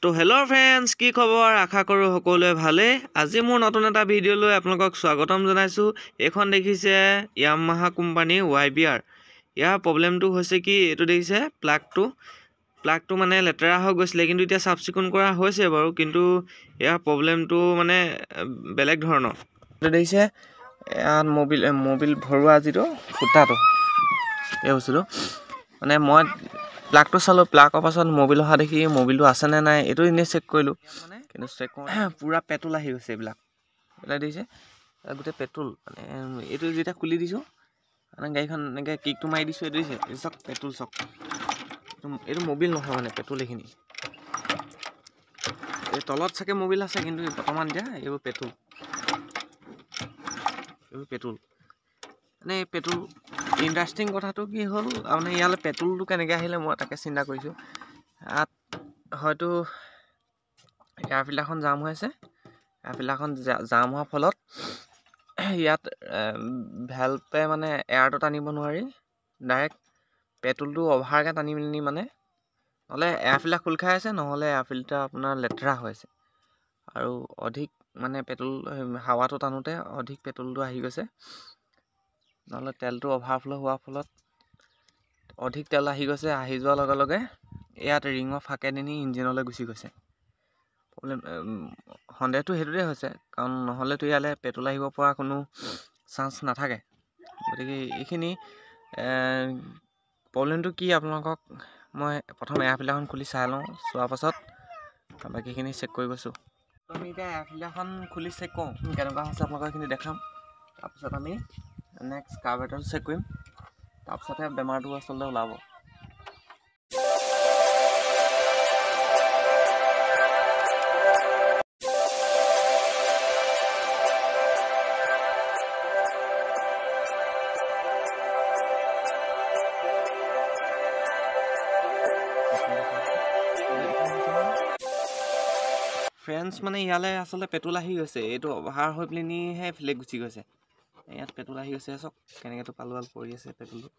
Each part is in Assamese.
তো হেল্ল' ফ্ৰেণ্ডছ, কি খবৰ? আশা কৰোঁ সকলোৱে ভালেই। আজি মোৰ নতুন এটা ভিডিঅ'লৈ আপোনালোকক স্বাগতম জনাইছোঁ। এইখন দেখিছে য়ামাহা কোম্পানী YBR। ইয়াৰ প্ৰব্লেমটো হৈছে কি, এইটো দেখিছে প্লাগটো মানে লেতেৰা হৈ গৈছিলে, কিন্তু এতিয়া চাফ চিকুণ কৰা হৈছে বাৰু। কিন্তু ইয়াৰ প্ৰব্লেমটো মানে বেলেগ ধৰণৰ। এইটো দেখিছে ইয়াত মবিল ভৰোৱা যিটো ফুটাটো, এই বস্তুটো মানে মই প্লাগটো চালোঁ, প্লাগৰ পাছত মবিল অহা দেখি মবিলটো আছেনে নাই এইটো এনেই চেক কৰিলোঁ, কিন্তু চেক পূৰা পেট্ৰল আহি গৈছে। এইবিলাক দেখিছে গোটেই পেট্ৰল। মানে এইটো যেতিয়া খুলি দিছোঁ, মানে গাড়ীখন এনেকৈ কিকটো মাৰি দিছোঁ, এইটো দিছে চাওক পেট্ৰল চাওক। এইটো মবিল নহয়, মানে পেট্ৰল। এইখিনি এই তলত চাগে মবিল আছে, কিন্তু বৰ্তমান এতিয়া এইবোৰ পেট্ৰল। মানে পেট্ৰল ইণ্টাৰেষ্টিং কথাটো কি হ'ল, মানে ইয়ালৈ পেট্ৰলটো কেনেকৈ আহিলে মই তাকে চিন্তা কৰিছোঁ। ইয়াত হয়তো এয়াৰ ফিল্টাৰখন জাম হৈ আছে। এয়াৰ ফিল্টাৰখন জাম হোৱাৰ ফলত ইয়াত ভেলভে মানে এয়াৰটো টানিব নোৱাৰি, ডাইৰেক্ট পেট্ৰলটো অভাৰকৈ টানি মেলি, মানে নহ'লে এয়াৰ ফিল্টাৰ খোল খাই আছে, নহ'লে এয়াৰ ফিল্টাৰ আপোনাৰ লেতেৰা হৈ আছে। আৰু অধিক মানে পেট্ৰল হাৱাটো টানোতে অধিক পেট্ৰলটো আহি গৈছে, নহ'লে তেলটো অভাৰফ্ল' হোৱাৰ ফলত অধিক তেল আহি গৈছে। আহি যোৱাৰ লগে লগে ইয়াত ৰিঙৰ ফাকেদি নি ইঞ্জিনলৈ গুচি গৈছে। প্ৰব্লেম সন্দেহটো সেইটোতে হৈছে, কাৰণ নহ'লেতো ইয়ালৈ পেট্ৰল আহিব পৰা কোনো চান্স নাথাকে। গতিকে এইখিনি প্ৰব্লেমটো কি আপোনালোকক মই প্ৰথম এয়াৰ ফিল্টাৰখন খুলি চাই লওঁ, চোৱাৰ পাছত বাকীখিনি চেক কৰি গৈছোঁ। আমি এতিয়া এয়াৰ ফিল্টাৰখন খুলি চেক কৰোঁ কেনেকুৱা হৈছে, আপোনালোকক এইখিনি দেখাম। তাৰপিছত আমি নেক্সট কাৰ্বেৰেটৰটো চেক কৰিম, তাৰপিছতহে বেমাৰটো আচলতে ওলাব। ফ্ৰেণ্ডছ, মানে ইয়ালৈ আচলতে পেট্ৰল আহি গৈছে, এইটো অভাৰ হৈ পেলিনিহে ফ্লেগ গুচি গৈছে। ইয়াত পেট্ৰল আহি গৈছে, চাওক কেনেকৈতো পালোৱাল পৰি আছে পেট্ৰলটো।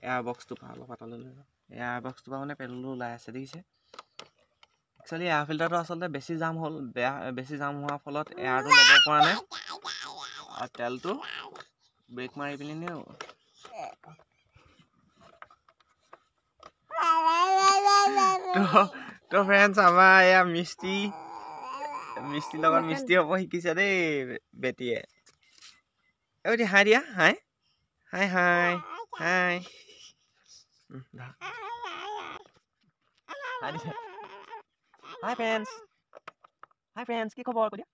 এয়াৰ বক্সটো পৰা অলপ আঁতৰলৈ লৈ যাওঁ, এয়াৰ বক্সটোৰ পৰা মানে পেট্ৰলটো ওলাই আছে, দেখিছে। একচুৱেলি এয়াৰ ফিল্টাৰটো আচলতে বেছি জাম হ'ল, বেছি জাম হোৱাৰ ফলত এয়াৰটো ল'ব পৰা নাই, আৰু তেলটো ব্ৰেক মাৰি পেলিনি তো ফ্ৰেণ্ডছ, আমাৰ এয়া মিস্ত্ৰীৰ লগত মিস্ত্ৰী হ'ব শিকিছে দেই বেটীয়ে। এই হাই দিয়া, হাই হাই হাই হাই হাই ফ্ৰেণ্ডছ, কি খবৰ? কৈ দিয়া।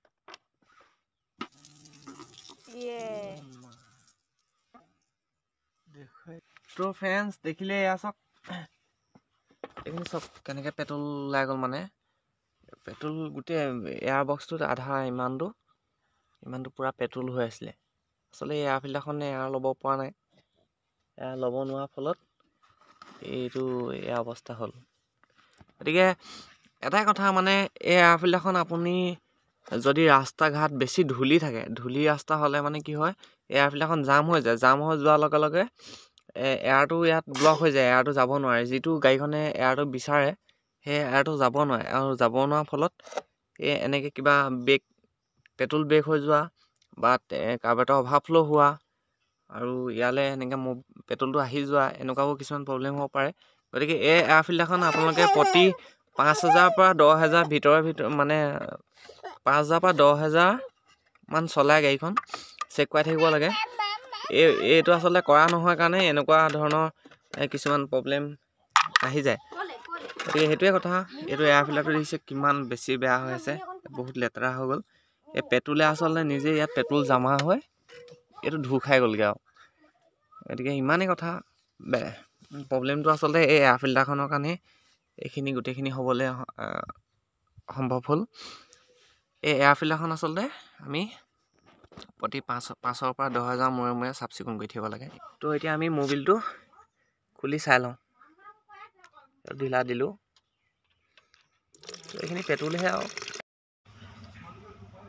তো ফ্ৰেণ্ডছ, দেখিলে এয়া চাওক, এইখিনি চাওক কেনেকৈ পেট্ৰল ওলাই গ'ল। মানে পেট্ৰল গোটেই এয়াৰ বক্সটোত আধা ইমানটো পূৰা পেট্ৰল হৈ আছিলে। আচলতে এয়াৰ ফিল্টাৰখনে এয়াৰ ল'ব পৰা নাই, এয়াৰ ল'ব নোৱাৰাৰ ফলত এইটো এয়া অৱস্থা হ'ল। গতিকে এটাই কথা, মানে এই এয়াৰ ফিল্টাৰখন আপুনি যদি ৰাস্তা ঘাট বেছি ধূলি থাকে, ধূলি ৰাস্তা হ'লে মানে কি হয়, এয়াৰ ফিল্টাৰখন জাম হৈ যায়। জাম হৈ যোৱাৰ লগে লগে এয়াৰটো ইয়াত ব্লক হৈ যায়, এয়াৰটো যাব নোৱাৰে। যিটো গাড়ীখনে এয়াৰটো বিচাৰে সেই এয়াৰটো যাব নোৱাৰে, আৰু যাব নোৱাৰাৰ ফলত এনেকৈ কিবা পেট্ৰল ব্ৰেক হৈ যোৱা বা কাৰ্বেৰেটৰ অভাৰফ্ল' হোৱা, আৰু ইয়ালৈ এনেকৈ পেট্ৰলটো আহি যোৱা, এনেকুৱাবোৰ কিছুমান প্ৰব্লেম হ'ব পাৰে। গতিকে এই এয়াৰ ফিল্টাৰখন আপোনালোকে প্ৰতি 5,000 পৰা 10,000 ভিতৰত মানে 5,000 পৰা 10,000 মান চলাই গাড়ীখন চেক কৰাই থাকিব লাগে। এইটো আচলতে কৰা নহয় কাৰণে এনেকুৱা ধৰণৰ কিছুমান প্ৰব্লেম আহি যায়। গতিকে সেইটোৱে কথা। এইটো এয়াৰ ফিল্টাৰটো দেখিছে কিমান বেছি বেয়া হৈ আছে, বহুত লেতেৰা হৈ গ'ল। এই পেট্ৰলে আচলতে নিজে ইয়াত পেট্ৰল জমা হৈ এইটো ধুৰ খাই গ'লগৈ আৰু। গতিকে ইমানেই কথা। প্ৰব্লেমটো আচলতে এই এয়াৰ ফিল্টাৰখনৰ কাৰণে এইখিনি গোটেইখিনি হ'বলৈ সম্ভৱ হ'ল। এই এয়াৰ ফিল্টাৰখন আচলতে আমি প্ৰতি 5,000 পৰা 10,000 মূৰে চাফ চিকুণ কৰি থাকিব লাগে। তো এতিয়া আমি মবিলটো খুলি চাই লওঁ, ঢিলা দিলোঁ, এইখিনি পেট্ৰলহে আৰু।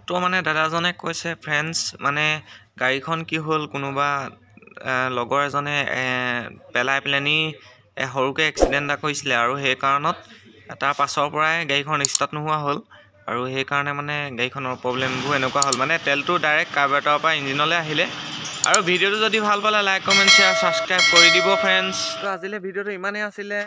তো মানে দাদাজনে কৈছে ফ্ৰেণ্ডছ, মানে গাড়ীখন কি হ'ল, কোনোবা লগৰ এজনে পেলাই পেলানি সৰুকৈ এক্সিডেণ্ট এটা কৰিছিলে, আৰু সেই কাৰণত তাৰ পাছৰ পৰাই গাড়ীখন ষ্টাৰ্ট নোহোৱা হ'ল আৰু সেইকাৰণে মানে গাড়ীখনৰ প্ৰব্লেমবোৰ এনেকুৱা হ'ল মানে তেলটো ডাইৰেক্ট কাৰ্বেৰেটৰৰ পৰা ইঞ্জিনলৈ আহিলে। আৰু ভিডিঅ'টো যদি ভাল পালে লাইক কমেণ্ট শ্বেয়াৰ ছাবস্ক্ৰাইব কৰি দিব ফ্ৰেণ্ডছ। তো আজিলৈ ভিডিঅ'টো ইমানেই আছিলে।